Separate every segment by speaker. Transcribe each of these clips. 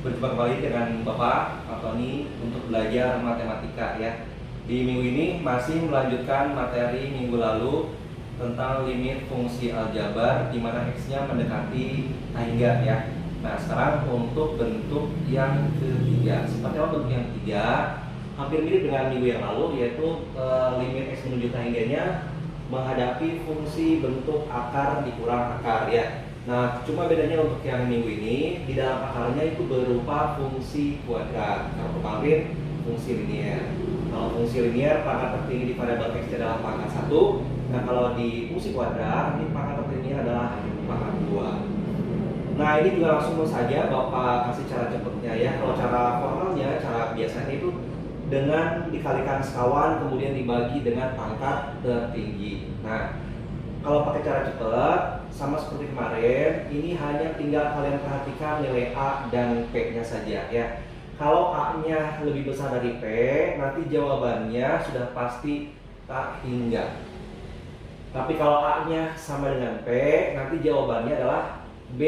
Speaker 1: Berjumpa kembali dengan Bapak Antoni untuk belajar matematika ya. Di minggu ini masih melanjutkan materi minggu lalu tentang limit fungsi aljabar di mana x-nya mendekati a hingga ya. Nah, sekarang untuk bentuk yang ketiga. Seperti apa bentuk yang ketiga? Hampir mirip dengan minggu yang lalu, yaitu limit x menuju a hingganya menghadapi fungsi bentuk akar dikurang akar ya. Nah, cuma bedanya untuk yang minggu ini, di dalam akarnya itu berupa fungsi kuadrat. Kalau kemarin fungsi linier. Kalau fungsi linier, pangkat tertinggi di variabel x adalah pangkat 1. Nah, kalau di fungsi kuadrat, ini pangkat tertinggi adalah pangkat 2. Nah, ini juga langsung saja Bapak kasih cara cepatnya ya. Kalau cara formalnya, cara biasanya itu dengan dikalikan sekawan, kemudian dibagi dengan pangkat tertinggi. Nah, kalau pakai cara cepat, sama seperti kemarin, ini hanya tinggal kalian perhatikan nilai A dan P-nya saja ya. Kalau A-nya lebih besar dari P, nanti jawabannya sudah pasti A hingga. Tapi kalau A-nya sama dengan P, nanti jawabannya adalah B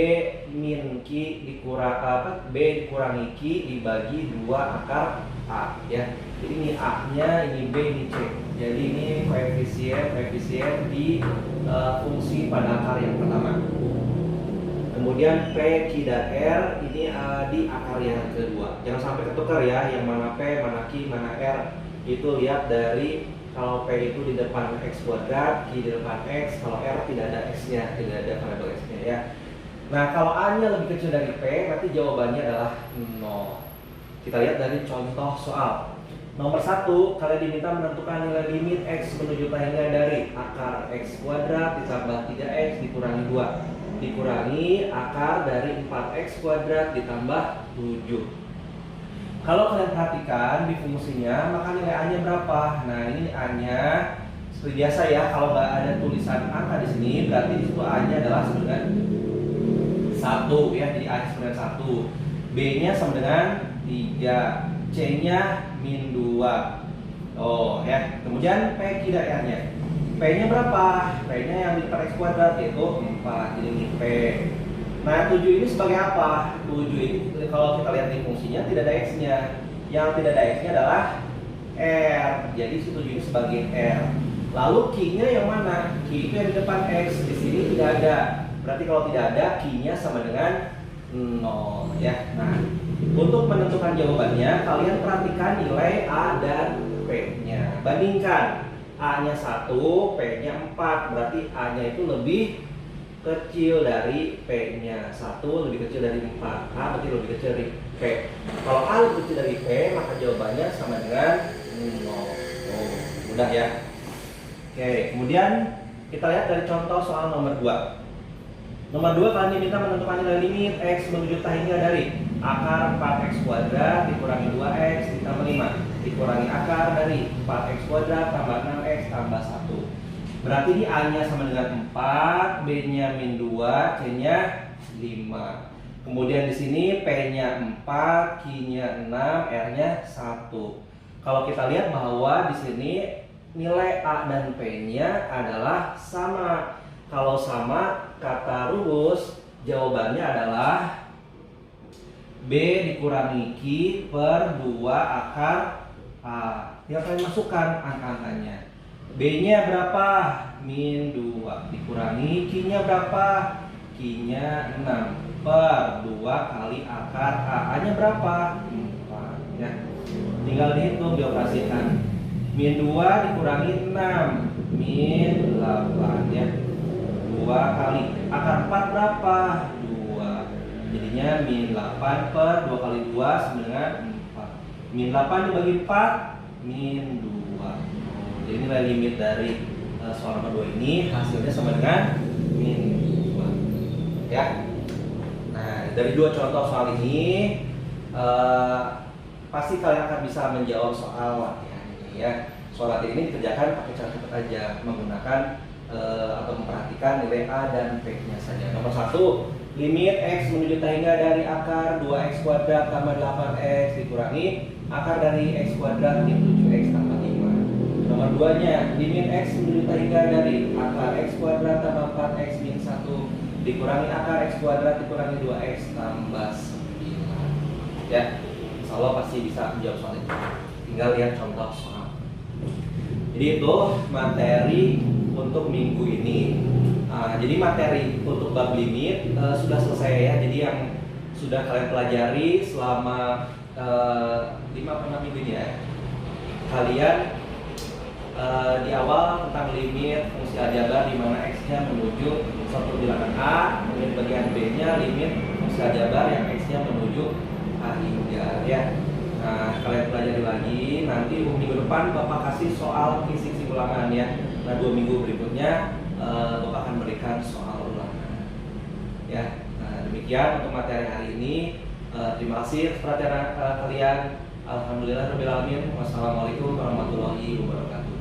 Speaker 1: min Q dikurangi Q dibagi 2 akar A ya. Jadi ini A-nya, ini B, ini C. Jadi ini koefisien di fungsi pada akar yang pertama. Kemudian P, Q, dan R ini di akar yang kedua. Jangan sampai ketukar ya, yang mana P, mana Q, mana R. Itu lihat dari kalau P itu di depan X kuadrat, Q di depan X, kalau R tidak ada X-nya, tidak ada variabel X-nya ya. Nah, kalau A-nya lebih kecil dari P, nanti jawabannya adalah 0. Kita lihat dari contoh soal. Nomor 1, kalian diminta menentukan nilai limit x menuju a hingga dari akar x kuadrat ditambah 3x dikurangi 2 dikurangi akar dari 4x kuadrat ditambah 7. Kalau kalian perhatikan di fungsinya, maka nilai A-nya berapa? Nah, ini A-nya seperti biasa ya, kalau nggak ada tulisan angka di sini, berarti di situ A-nya adalah sama dengan 1 ya, jadi A-nya sama dengan 1. B-nya sama dengan 3. C-nya min 2. Oh ya. Kemudian P dan R-nya. P-nya berapa? P-nya yang di depan X kuadrat yaitu 4. Jadi ini P. Nah, 7 ini sebagai apa? 7 ini kalau kita lihat di fungsinya tidak ada X-nya. Yang tidak ada X-nya adalah R. Jadi 7 ini sebagai R. Lalu Q-nya yang mana? Q itu yang di depan X. Di sini tidak ada. Berarti kalau tidak ada, Q-nya sama dengan 0 ya. Nah, untuk menentukan jawabannya, kalian perhatikan nilai A dan P-nya. Bandingkan A-nya 1, P-nya 4. Berarti A-nya itu lebih kecil dari P-nya. 1 lebih kecil dari 4. A berarti lebih kecil dari P. Kalau A lebih kecil dari P, maka jawabannya sama dengan 0. Oh, mudah ya. Oke, kemudian kita lihat dari contoh soal nomor 2. Nomor 2, kalian diminta menentukan nilai limit x menuju a hingga dari akar 4x kuadrat dikurangi 2x ditambah 5 dikurangi akar dari 4x kuadrat tambah 6x tambah 1. Berarti ini A-nya sama dengan 4, B-nya min 2, C-nya 5. Kemudian di sini P-nya 4, Q-nya 6, R-nya 1. Kalau kita lihat bahwa di sini nilai A dan P-nya adalah sama. Kalau sama, kata rumus jawabannya adalah B dikurangi Q per 2 akar A. Tinggal kalian masukkan angka-angkanya. B-nya berapa? Min 2. Dikurangi Q-nya berapa? Q-nya 6 per 2 kali akar A. A-nya berapa? 4 ya. Tinggal dihitung, dioperasikan. Min 2 dikurangi 6 min 8 ya. 2 kali akar 4 berapa? 2. Jadinya min 8 per 2 kali 2 sama dengan 4. Min 8 dibagi 4 min 2. Jadi nilai limit dari soal nomor 2 ini hasilnya sama dengan min 2 ya. Nah, dari dua contoh soal ini pasti kalian akan bisa menjawab soal latihan ini ya. Soal latihan ini dikerjakan pakai cara cepat aja, menggunakan atau memperhatikan nilai A dan P-nya saja. Nomor 1, limit x menuju a hingga dari akar 2x kuadrat tambah 8x dikurangi akar dari x kuadrat min 7x tambah 5. Nomor 2-nya, limit x menuju a hingga dari akar x kuadrat tambah 4x min 1 dikurangi akar x kuadrat dikurangi 2x tambah 9. Ya, insya Allah pasti bisa menjawab soal itu. Tinggal lihat contoh soal. Jadi itu materi untuk minggu ini. Jadi materi untuk bab limit sudah selesai ya. Jadi yang sudah kalian pelajari selama 5 minggu ini ya. Kalian di awal tentang limit fungsi aljabar di mana x-nya menuju suatu bilangan A, kemudian bagian B-nya limit fungsi aljabar yang x-nya menuju A hingga ya. Nah, kalian pelajari lagi, nanti minggu depan Bapak kasih soal isi ulangan ya. Nah, 2 minggu berikutnya Bapak akan berikan soal ulangan. Ya, nah, demikian untuk materi hari ini. Terima kasih atas perhatian kalian. Alhamdulillahirabbil alamin. Wassalamualaikum warahmatullahi wabarakatuh.